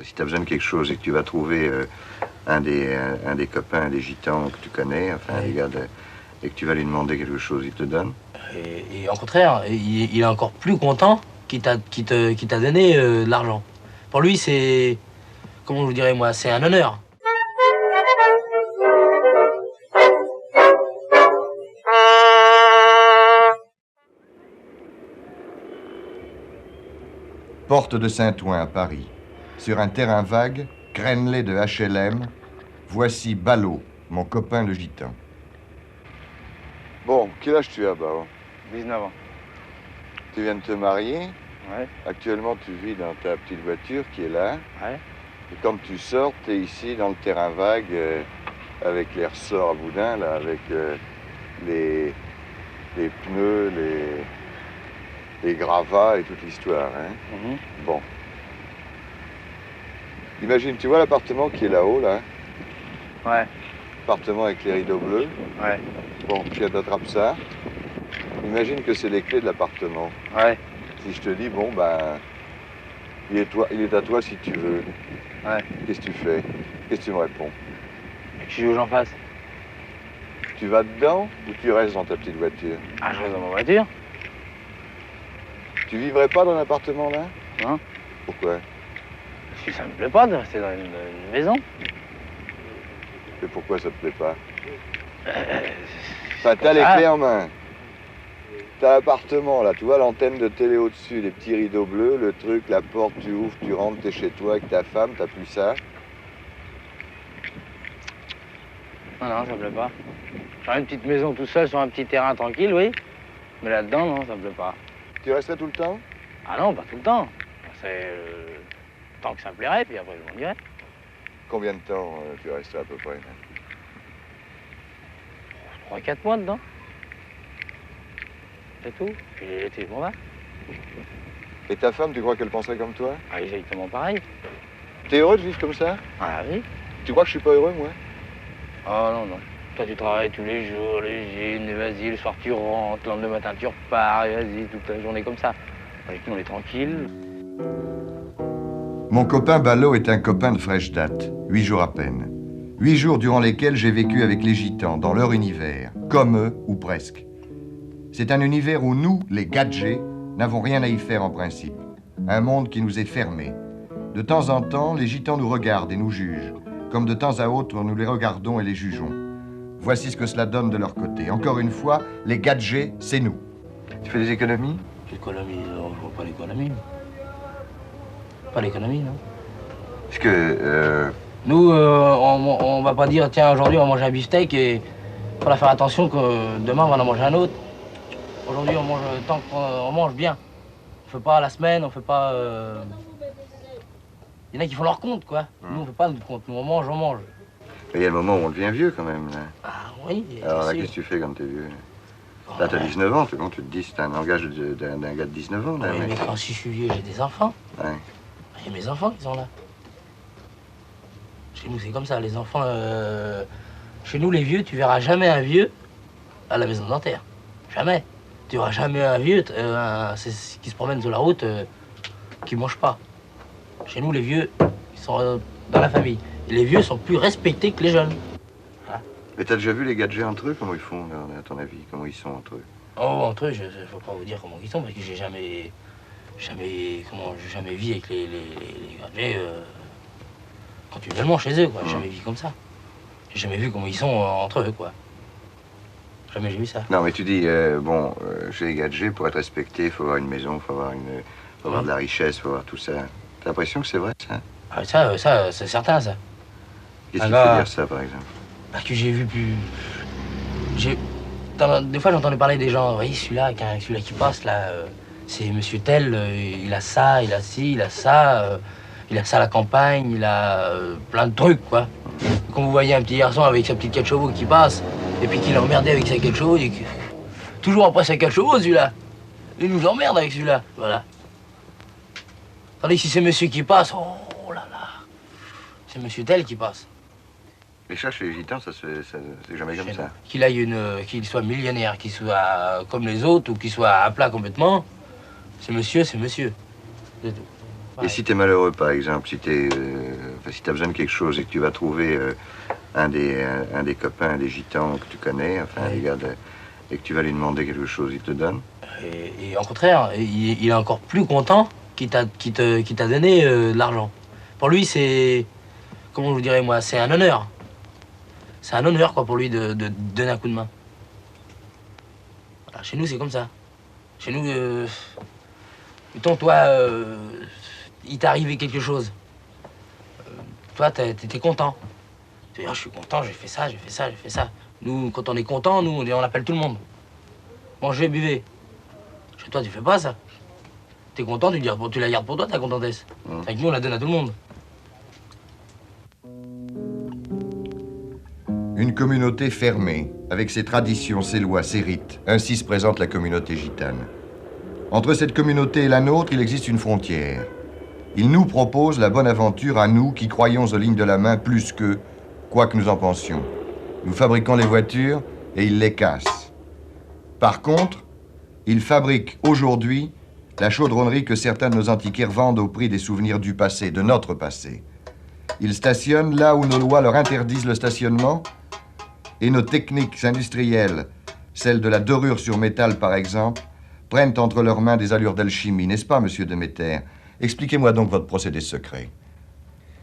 Si tu as besoin de quelque chose et que tu vas trouver un des copains, un des gitans que tu connais, enfin, un des gars et que tu vas lui demander quelque chose, il te donne. Et au contraire, il est encore plus content qu'il t'a donné de l'argent. Pour lui, c'est, comment je vous dirais moi, c'est un honneur. Porte de Saint-Ouen à Paris. Sur un terrain vague, crénelé de HLM, voici Ballot, mon copain le gitan. Bon, quel âge tu as, Bao? 19 ans. Tu viens de te marier. Ouais. Actuellement, tu vis dans ta petite voiture qui est là. Ouais. Et quand tu sors, tu es ici dans le terrain vague, avec les ressorts à boudin, là, avec les pneus, les gravats et toute l'histoire. Hein. Mm-hmm. Bon. Imagine, tu vois l'appartement qui est là-haut, là? Ouais. Appartement avec les rideaux bleus. Ouais. Bon, tu attrapes ça. Imagine que c'est les clés de l'appartement. Ouais. Si je te dis, bon, ben, il est à toi si tu veux. Ouais. Qu'est-ce que tu fais? Qu'est-ce que tu me réponds? Je suis où j'en face. Tu vas dedans ou tu restes dans ta petite voiture? Ah, je reste dans ma voiture. Tu vivrais pas dans l'appartement là? Non. Pourquoi? Parce que ça me plaît pas de rester dans une maison. Et pourquoi ça te plaît pas? Enfin, t'as les clés en main. T'as l'appartement là, tu vois l'antenne de télé au-dessus, les petits rideaux bleus, le truc, la porte, tu ouvres, tu rentres, t'es chez toi avec ta femme, t'as plus ça. Non, ça me plaît pas. J'aurais une petite maison tout seul sur un petit terrain tranquille, oui. Mais là-dedans, non, ça me plaît pas. Tu resterais tout le temps? Ah non, pas tout le temps. C'est tant que ça me plairait, puis après je m'en irais. Combien de temps tu resterais à peu près? 3-4 mois dedans. C'est tout. Puis l'été, je m'en vais. Et ta femme, tu crois qu'elle penserait comme toi? Ah, exactement pareil. T'es heureux de vivre comme ça? Ah oui. Tu crois que je suis pas heureux, moi? Oh non, non. Toi, tu travailles tous les jours, les gînes, et vas-y, le soir tu rentres, le lendemain matin tu repars, et vas-y, toute la journée comme ça. Avec nous, on est tranquille. Mon copain Ballot est un copain de fraîche date, 8 jours à peine. 8 jours durant lesquels j'ai vécu avec les gitans, dans leur univers, comme eux, ou presque. C'est un univers où nous, les gadgets, n'avons rien à y faire en principe. Un monde qui nous est fermé. De temps en temps, les gitans nous regardent et nous jugent, comme de temps à autre, nous les regardons et les jugeons. Voici ce que cela donne de leur côté. Encore une fois, les gadgets, c'est nous. Tu fais des économies? L'économie, je vois pas l'économie. Pas l'économie, non. Parce que... Nous, on va pas dire, tiens, aujourd'hui, on va manger un beefsteak et il faudra faire attention que demain, on va en manger un autre. Aujourd'hui, on mange tant qu'on mange bien. On fait pas la semaine, on fait pas... Il y en a qui font leur compte, quoi. Nous, on fait pas notre compte. Nous, on mange, on mange. Il y a le moment où on devient vieux, quand même, là. Ah oui. Alors là, qu'est-ce que tu fais quand t'es vieux? Là, t'as 19 ans, quand tu te dis, c'est un langage d'un gars de 19 ans, là. Oui, mais quand si je suis vieux, j'ai des enfants. Ouais. Il y a mes enfants qui sont là. Chez nous, c'est comme ça, les enfants... Chez nous, les vieux, tu verras jamais un vieux à la maison dentaire. Jamais. Tu verras jamais un vieux qui se promène sur la route, qui mange pas. Chez nous, les vieux, ils sont dans la famille. Et les vieux sont plus respectés que les jeunes. Hein? Mais t'as déjà vu les gadgets entre eux? Comment ils font, à ton avis? Comment ils sont entre eux? Oh, entre eux, je ne peux pas vous dire comment ils sont, parce que j'ai jamais vu avec les gadgets continuellement chez eux, quoi. J'ai jamais vu comme ça. J'ai jamais vu comment ils sont entre eux, quoi. Jamais j'ai vu ça. Non, mais tu dis, chez les gadgets, pour être respecté, il faut avoir une maison, il faut avoir de la richesse, il faut avoir tout ça. T'as l'impression que c'est vrai, ça? Ah, ça, c'est certain, ça. Qu'est-ce qui te fait dire ça, par exemple? Parce que j'ai vu plus... Des fois, j'entendais parler des gens, oui, celui-là qui passe, là, c'est monsieur tel, il a ça, il a ci, il a ça, il a ça à la campagne, il a plein de trucs, quoi. Quand vous voyez un petit garçon avec sa petite 4 chevaux qui passe, et puis qu'il emmerdait avec sa 4 chevaux, et que... toujours après sa 4 chevaux, celui-là. Il nous emmerde avec celui-là, voilà. Tandis que si c'est monsieur qui passe, oh là là, c'est monsieur tel qui passe. Les chats chez les gitans, c'est jamais comme ça. Qu'il soit millionnaire, qu'il soit comme les autres, ou qu'il soit à plat complètement, c'est monsieur, c'est tout. Et si t'es malheureux, par exemple, si t'as besoin de quelque chose et que tu vas trouver un des copains, des gitans que tu connais, enfin, Ouais. des gars et que tu vas lui demander quelque chose, il te donne? Et au contraire, il est encore plus content qu'il t'a donné de l'argent. Pour lui, c'est, comment je vous dirais moi, c'est un honneur. C'est un honneur quoi pour lui de donner un coup de main. Voilà, chez nous, c'est comme ça. Chez nous, mettons, toi, il t'est arrivé quelque chose. Toi, t'es content. Tu dis, ah, je suis content, j'ai fait ça, j'ai fait ça, j'ai fait ça. Nous, quand on est content, nous, on appelle tout le monde. Mangez, buvez. Chez toi, tu fais pas ça. T'es content, tu la gardes pour toi, ta contentesse. Avec nous, on la donne à tout le monde. Une communauté fermée, avec ses traditions, ses lois, ses rites. Ainsi se présente la communauté gitane. Entre cette communauté et la nôtre, il existe une frontière. Il nous propose la bonne aventure à nous qui croyons aux lignes de la main plus qu'eux, quoi que nous en pensions. Nous fabriquons les voitures et ils les cassent. Par contre, ils fabriquent aujourd'hui la chaudronnerie que certains de nos antiquaires vendent au prix des souvenirs du passé, de notre passé. Ils stationnent là où nos lois leur interdisent le stationnement et nos techniques industrielles, celles de la dorure sur métal par exemple, prennent entre leurs mains des allures d'alchimie, n'est-ce pas, monsieur Demeter? Expliquez-moi donc votre procédé secret.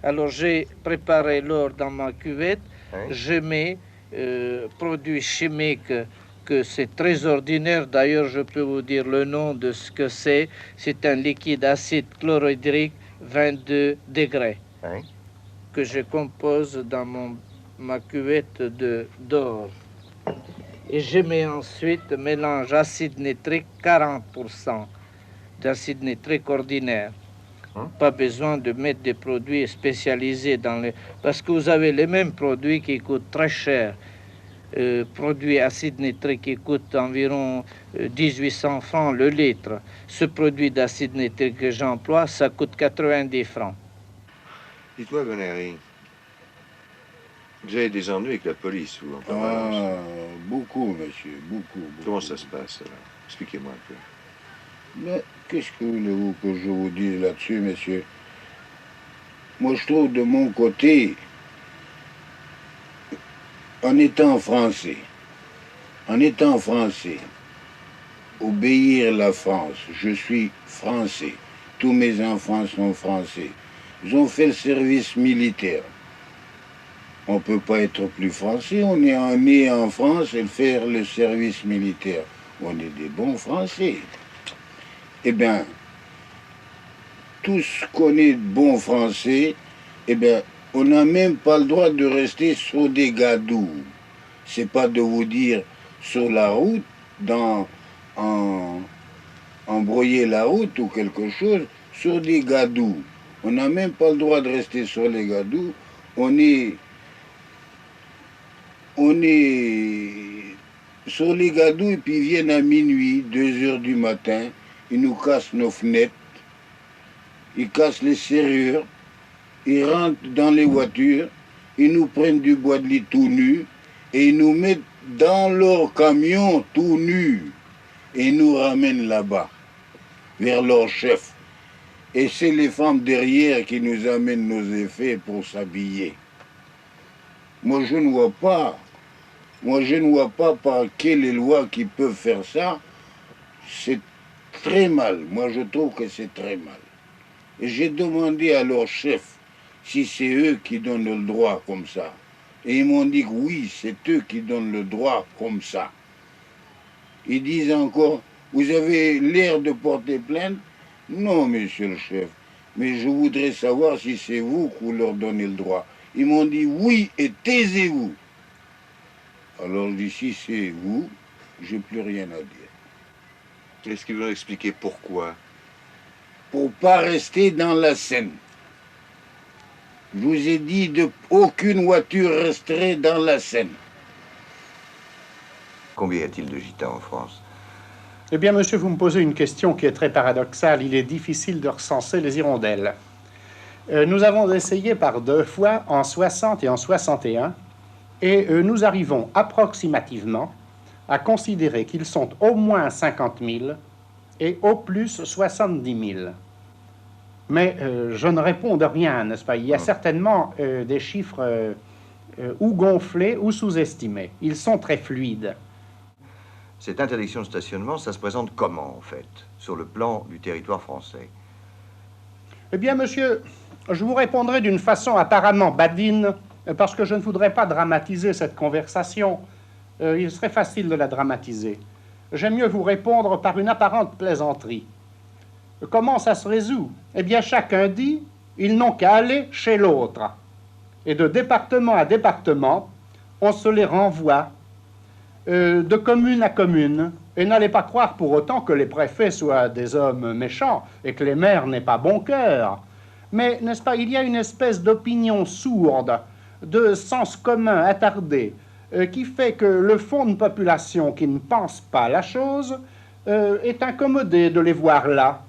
Alors j'ai préparé l'or dans ma cuvette, Oui. je mets produits chimiques que c'est très ordinaire, d'ailleurs je peux vous dire le nom de ce que c'est un liquide acide chlorhydrique 22 degrés Oui. que je compose dans ma cuvette d'or. Et je mets ensuite mélange acide nitrique 40% d'acide nitrique ordinaire. Pas besoin de mettre des produits spécialisés parce que vous avez les mêmes produits qui coûtent très cher. Produit acide nitrique qui coûte environ 1800 francs le litre. Ce produit d'acide nitrique que j'emploie, ça coûte 90 francs. Dis-toi, Bonnery, vous avez des ennuis avec la police, vous, en permanence. Beaucoup, monsieur, beaucoup. Comment ça se passe, alors? Expliquez-moi un peu. Mais qu'est-ce que voulez-vous que je vous dise là-dessus, monsieur? Moi, je trouve de mon côté, en étant français, obéir la France, je suis français, tous mes enfants sont français, ils ont fait le service militaire. On ne peut pas être plus français, on est né en France et faire le service militaire. On est des bons français. Eh bien, tout ce qu'on est de bons français, eh bien, on n'a même pas le droit de rester sur des gadous. C'est pas de vous dire sur la route, embrouiller la route ou quelque chose, sur des gadous. On n'a même pas le droit de rester sur les gadous. On est sur les gadous et puis ils viennent à minuit, 2 heures du matin, ils nous cassent nos fenêtres, ils cassent les serrures, ils rentrent dans les voitures, ils nous prennent du bois de lit tout nu et ils nous mettent dans leur camion tout nus et ils nous ramènent là-bas, vers leur chef. Et c'est les femmes derrière qui nous amènent nos effets pour s'habiller. Moi, je ne vois pas par quelles lois qui peuvent faire ça. C'est très mal. Moi, je trouve que c'est très mal. Et j'ai demandé à leur chef si c'est eux qui donnent le droit comme ça. Et ils m'ont dit que oui, c'est eux qui donnent le droit comme ça. Ils disent encore, vous avez l'air de porter plainte? Non, monsieur le chef, mais je voudrais savoir si c'est vous qui leur donnez le droit. Ils m'ont dit oui et taisez-vous. Alors je dis si c'est vous, j'ai plus rien à dire. Est-ce qu'ils vous ont expliqué pourquoi? Pour pas rester dans la Seine. Je vous ai dit aucune voiture resterait dans la Seine. Combien y a-t-il de gitans en France? Eh bien, monsieur, vous me posez une question qui est très paradoxale. Il est difficile de recenser les hirondelles. Nous avons essayé par 2 fois, en 60 et en 61, et nous arrivons approximativement à considérer qu'ils sont au moins 50 000 et au plus 70 000. Mais je ne réponds de rien, n'est-ce pas? Il y a certainement des chiffres ou gonflés ou sous-estimés. Ils sont très fluides. Cette interdiction de stationnement, ça se présente comment, en fait, sur le plan du territoire français? Eh bien, monsieur, je vous répondrai d'une façon apparemment badine, parce que je ne voudrais pas dramatiser cette conversation. Il serait facile de la dramatiser. J'aime mieux vous répondre par une apparente plaisanterie. Comment ça se résout? Eh bien, chacun dit, ils n'ont qu'à aller chez l'autre. Et de département à département, on se les renvoie, de commune à commune. Et n'allez pas croire pour autant que les préfets soient des hommes méchants et que les maires n'aient pas bon cœur. Mais, n'est-ce pas, il y a une espèce d'opinion sourde, de sens commun attardé, qui fait que le fond de population qui ne pense pas la chose est incommodé de les voir là.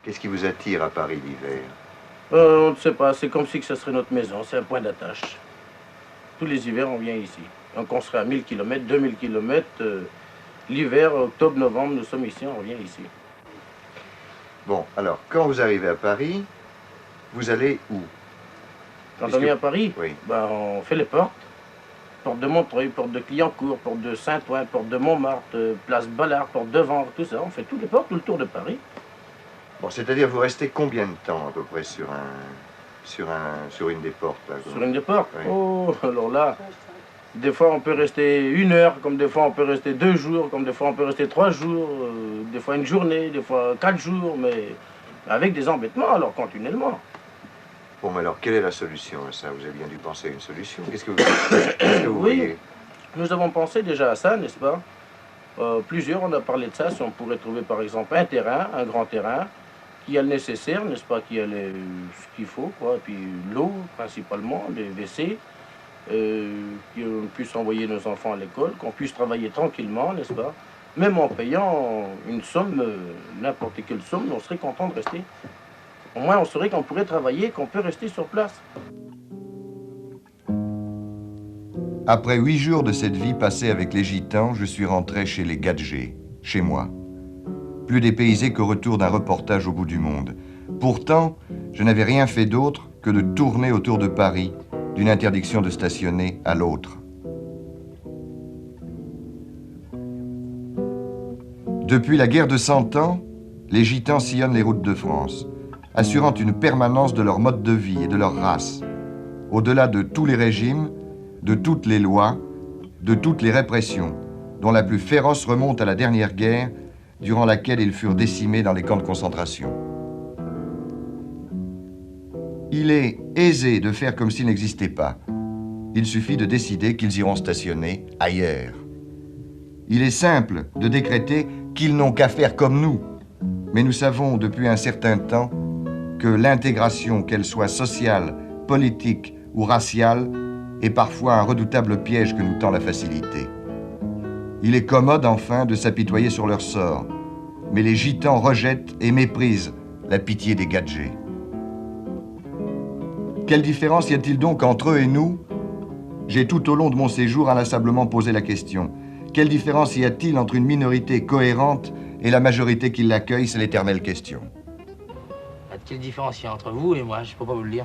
Qu'est-ce qui vous attire à Paris l'hiver? On ne sait pas, c'est comme si que ce serait notre maison, c'est un point d'attache. Tous les hivers, on vient ici. Donc on serait à 1000 km, 2000 km. L'hiver, octobre, novembre, nous sommes ici, on revient ici. Bon, alors, quand vous arrivez à Paris, vous allez où? Quand on vient à Paris, oui. Ben, on fait les portes. Porte de Montreuil, porte de Clignancourt, porte de Saint-Ouen, porte de Montmartre, place Bollard, porte de Vanves, tout ça. On fait toutes les portes, tout le tour de Paris. Bon, c'est-à-dire, vous restez combien de temps, à peu près, sur une des portes, là? Sur une des portes? Oui. Oh, alors là, des fois on peut rester 1 heure, comme des fois on peut rester 2 jours, comme des fois on peut rester 3 jours, des fois une journée, des fois 4 jours, mais avec des embêtements, alors continuellement. Bon, mais alors, quelle est la solution à ça? Vous avez bien dû penser à une solution. Qu'est-ce que vous Oui, voyez? nous avons pensé déjà à ça, n'est-ce pas? Plusieurs, on a parlé de ça, si on pourrait trouver par exemple un terrain, un grand terrain, qui a le nécessaire, n'est-ce pas, qui a ce qu'il faut, quoi, et puis l'eau principalement, les WC, qu'on puisse envoyer nos enfants à l'école, qu'on puisse travailler tranquillement, n'est-ce pas? Même en payant une somme, n'importe quelle somme, on serait content de rester. Au moins, on saurait qu'on pourrait travailler, qu'on peut rester sur place. Après 8 jours de cette vie passée avec les gitans, je suis rentré chez les Gadgets, chez moi. Plus dépaysé qu'au retour d'un reportage au bout du monde. Pourtant, je n'avais rien fait d'autre que de tourner autour de Paris, d'une interdiction de stationner à l'autre. Depuis la guerre de 100 ans, les gitans sillonnent les routes de France, assurant une permanence de leur mode de vie et de leur race, au-delà de tous les régimes, de toutes les lois, de toutes les répressions, dont la plus féroce remonte à la dernière guerre, durant laquelle ils furent décimés dans les camps de concentration. Il est aisé de faire comme s'ils n'existaient pas. Il suffit de décider qu'ils iront stationner ailleurs. Il est simple de décréter qu'ils n'ont qu'à faire comme nous. Mais nous savons depuis un certain temps que l'intégration, qu'elle soit sociale, politique ou raciale, est parfois un redoutable piège que nous tend la facilité. Il est commode, enfin, de s'apitoyer sur leur sort. Mais les gitans rejettent et méprisent la pitié des Gadgets. Quelle différence y a-t-il donc entre eux et nous? J'ai tout au long de mon séjour inlassablement posé la question. Quelle différence y a-t-il entre une minorité cohérente et la majorité qui l'accueille? C'est l'éternelle question. Quelle différence il y a entre vous et moi? Je peux pas vous le dire.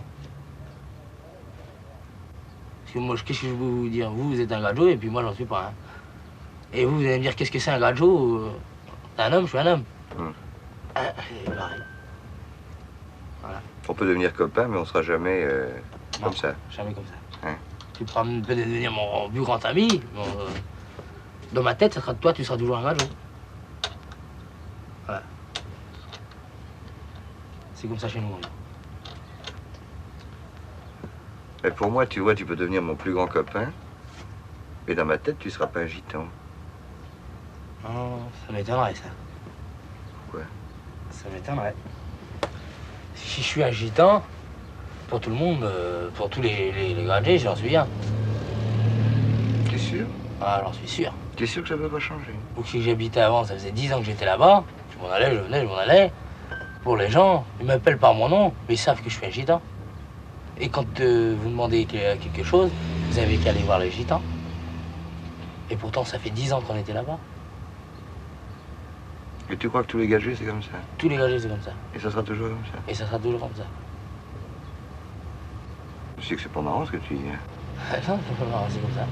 Parce que moi, qu'est-ce que je peux vous dire? Vous êtes un gadjo et puis moi, j'en suis pas. Hein. Et vous allez me dire, qu'est-ce que c'est un gadjo? T'es un homme, je suis un homme. C'est pareil. Voilà. On peut devenir copains, mais on sera jamais comme ça. Jamais comme ça. Hein? Tu pourras peut-être devenir mon plus grand ami. Dans ma tête, ça sera toi, tu seras toujours un gadjo. Voilà. C'est comme ça chez nous. Mais pour moi, tu vois, tu peux devenir mon plus grand copain, mais dans ma tête, tu seras pas un gitan. Non, ça m'étonnerait, ça. Pourquoi? Ça m'étonnerait. Si je suis un gitan, pour tout le monde, pour tous les gadgets, j'en suis bien. T'es sûr? Ah, j'en suis sûr. T'es sûr que ça va pas changer? Ou si j'habitais avant, ça faisait 10 ans que j'étais là-bas, je m'en allais, je venais, je m'en allais. Pour les gens, ils m'appellent par mon nom, mais ils savent que je suis un gitan. Et quand vous demandez quelque chose, vous avez qu'à aller voir les gitans. Et pourtant, ça fait 10 ans qu'on était là-bas. Et tu crois que tous les gadgets, c'est comme ça? Tous les gadgets, c'est comme ça. Et ça sera toujours comme ça? Et ça sera toujours comme ça. Je sais que c'est pas marrant ce que tu dis. Hein. Non, c'est pas marrant, c'est comme ça.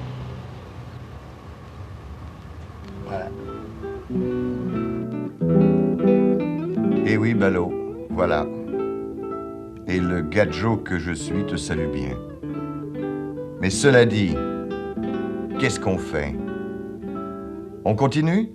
Voilà. Eh oui, Ballot, voilà. Et le gadjo que je suis te salue bien. Mais cela dit, qu'est-ce qu'on fait? On continue?